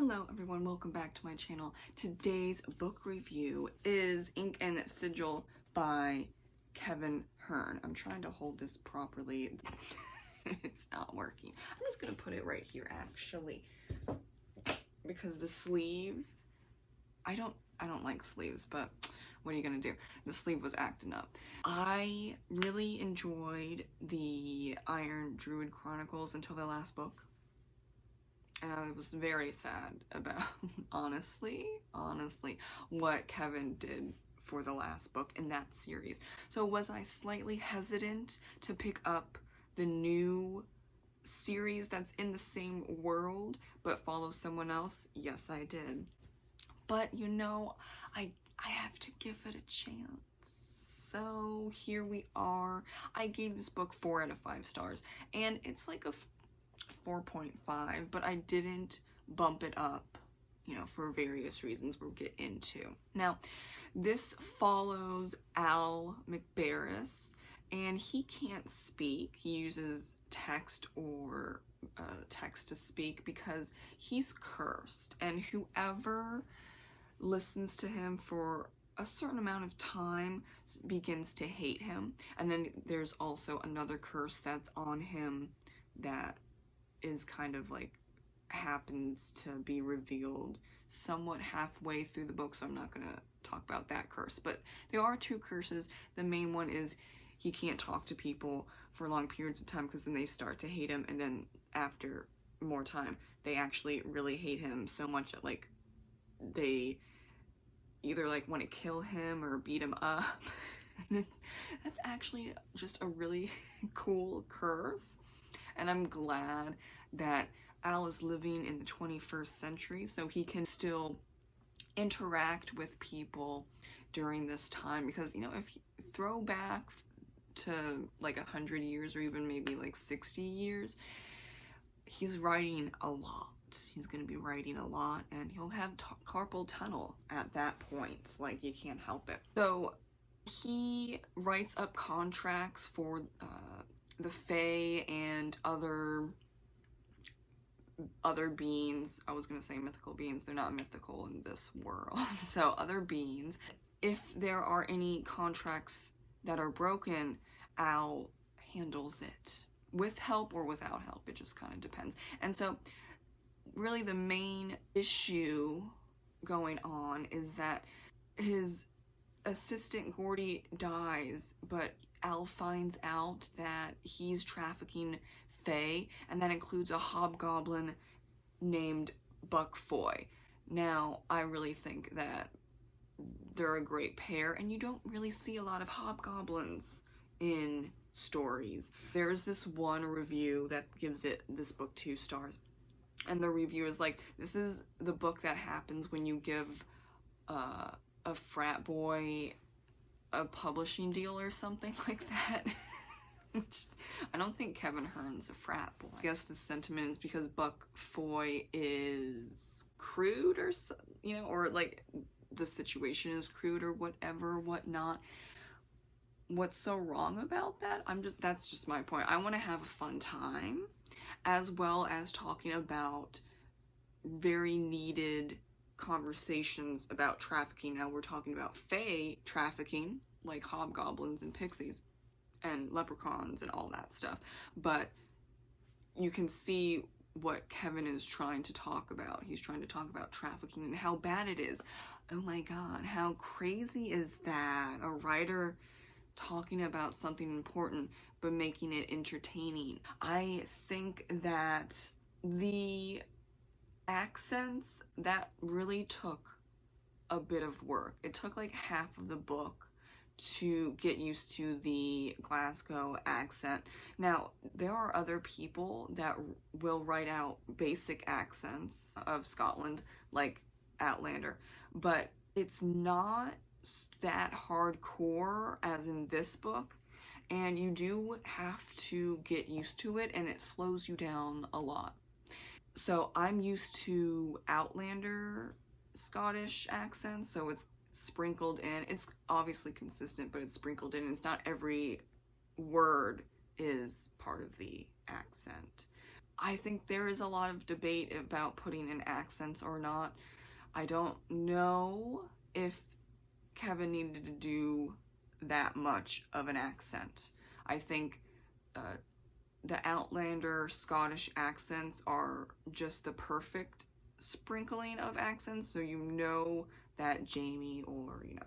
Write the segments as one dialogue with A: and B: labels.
A: Hello everyone, welcome back to my channel. Today's book review is Ink and Sigil by Kevin Hearne. I'm trying to hold this properly. It's not working. I'm just gonna put it right here actually, because the sleeve, I don't like sleeves, but what are you gonna do? The sleeve was acting up. I really enjoyed the Iron Druid Chronicles until the last book. And I was very sad about, honestly, what Kevin did for the last book in that series. So was I slightly hesitant to pick up the new series that's in the same world but follows someone else? Yes, I did. But you know, I have to give it a chance. So here we are. I gave this book 4 out of 5 stars, and it's like a 4.5, but I didn't bump it up, you know, for various reasons we'll get into. Now, this follows Al McBarris, and he can't speak. He uses text or text to speak because he's cursed, and whoever listens to him for a certain amount of time begins to hate him. And then there's also another curse that's on him that is kind of like happens to be revealed somewhat halfway through the book, so I'm not gonna talk about that curse. But there are 2 curses. The main one is he can't talk to people for long periods of time because then they start to hate him, and then after more time they actually really hate him so much that like they either like want to kill him or beat him up. That's actually just a really cool curse. And I'm glad that Al is living in the 21st century so he can still interact with people during this time, because, you know, if you throw back to like 100 years or even maybe like 60 years, he's writing a lot. He's going to be writing a lot, and he'll have carpal tunnel at that point. Like, you can't help it. So he writes up contracts for the Fae and other beings. I was gonna say mythical beings. They're not mythical in this world. So other beings. If there are any contracts that are broken, Al handles it with help or without help. It just kind of depends. And so really the main issue going on is that his assistant Gordy dies, but Al finds out that he's trafficking Fae, and that includes a hobgoblin named Buck Foy. Now, I really think that they're a great pair, and you don't really see a lot of hobgoblins in stories. There's this one review that gives this book 2 stars, and the review is like, this is the book that happens when you give a frat boy a publishing deal or something like that. I don't think Kevin Hearne's a frat boy. I guess the sentiment is because Buck Foy is crude, or, you know, or like the situation is crude or whatever, whatnot. What's so wrong about that? That's just my point. I want to have a fun time, as well as talking about very needed conversations about trafficking. Now we're talking about Fae trafficking, like hobgoblins and pixies and leprechauns and all that stuff, but you can see what Kevin is trying to talk about. He's trying to talk about trafficking and how bad it is. Oh my god, how crazy is that? A writer talking about something important but making it entertaining. I think that the accents, that really took a bit of work. It took like half of the book to get used to the Glasgow accent. Now, there are other people that will write out basic accents of Scotland, like Outlander, but it's not that hardcore as in this book, and you do have to get used to it, and it slows you down a lot. So I'm used to Outlander Scottish accents, so it's sprinkled in. It's obviously consistent, but it's sprinkled in. It's not every word is part of the accent. I think there is a lot of debate about putting in accents or not. I don't know if Kevin needed to do that much of an accent. I think the Outlander Scottish accents are just the perfect sprinkling of accents, so you know that Jamie or, you know,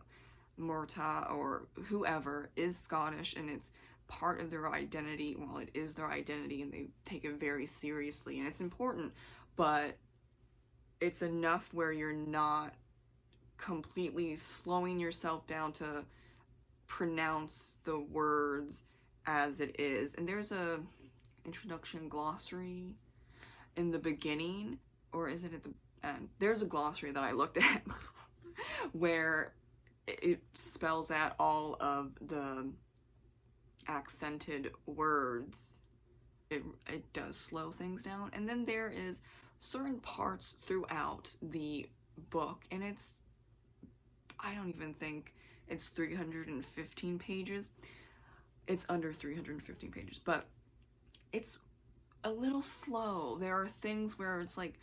A: Murtagh or whoever is Scottish, and it's part of their identity. Well, it is their identity, and they take it very seriously, and it's important, but it's enough where you're not completely slowing yourself down to pronounce the words as it is. And there's a introduction glossary in the beginning, or is it at the end? There's a glossary that I looked at where it spells out all of the accented words. It does slow things down. And then there is certain parts throughout the book, and I don't even think it's 315 pages. It's under 315 pages, but it's a little slow. There are things where it's like,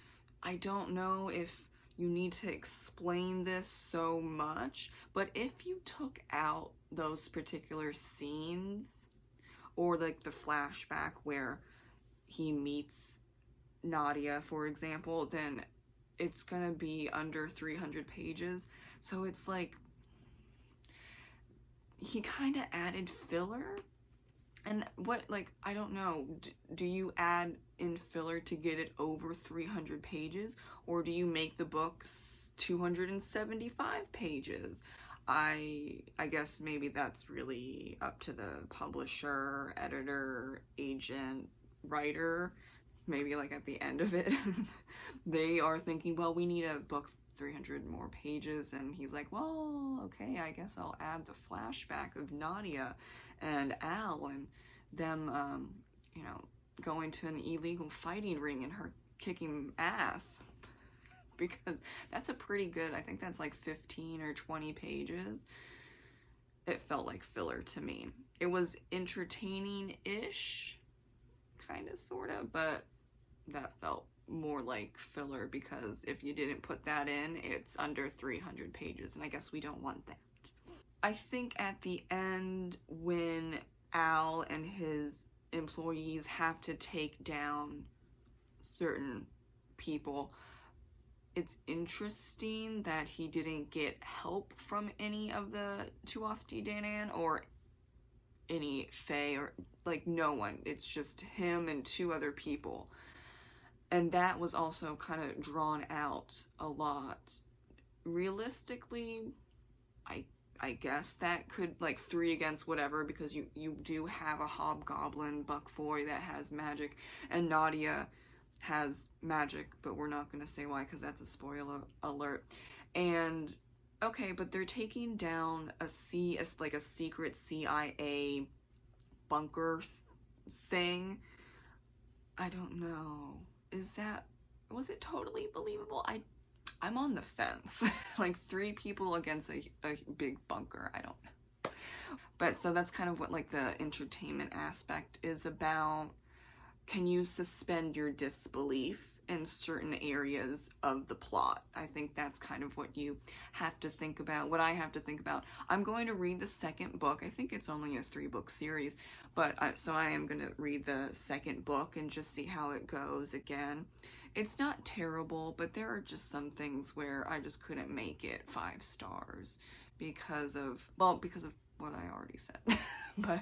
A: I don't know if you need to explain this so much, but if you took out those particular scenes, or like the flashback where he meets Nadia, for example, then it's gonna be under 300 pages. So it's like, he kind of added filler. And what, like, I don't know, do you add in filler to get it over 300 pages? Or do you make the books 275 pages? I guess maybe that's really up to the publisher, editor, agent, writer. Maybe like at the end of it, they are thinking, well, we need a book 300 more pages, and he's like, well, okay, I guess I'll add the flashback of Nadia and Al and them, you know, going to an illegal fighting ring and her kicking ass, because that's a pretty good, I think that's like 15 or 20 pages. It felt like filler to me. It was entertaining-ish, kind of, sort of, but that felt more like filler, because if you didn't put that in, it's under 300 pages, and I guess we don't want that. I think at the end, when Al and his employees have to take down certain people, it's interesting that he didn't get help from any of the Tuatha Dé Danann or any Fae, or like no one. It's just him and two other people. And that was also kind of drawn out a lot. Realistically, I guess that could, like, 3 against whatever, because you do have a hobgoblin Buckfoy that has magic, and Nadia has magic, but we're not going to say why, because that's a spoiler alert. And, okay, but they're taking down like a secret CIA bunker thing. I don't know. Was it totally believable? I'm on the fence. Like 3 people against a big bunker. I don't know. But so that's kind of what like the entertainment aspect is about. Can you suspend your disbelief in certain areas of the plot? I think that's kind of what you have to think about, what I have to think about. I'm going to read the second book. I think it's only a 3-book series, but so I am going to read the second book and just see how it goes again. It's not terrible, but there are just some things where I just couldn't make it 5 stars because of what I already said. But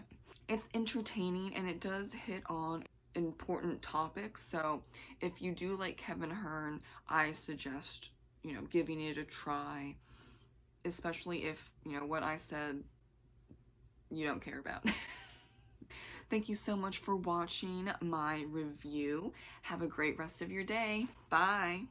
A: it's entertaining, and it does hit on important topics. So if you do like Kevin Hearne, I suggest, you know, giving it a try, especially if, you know, what I said you don't care about. Thank you so much for watching my review. Have a great rest of your day. Bye.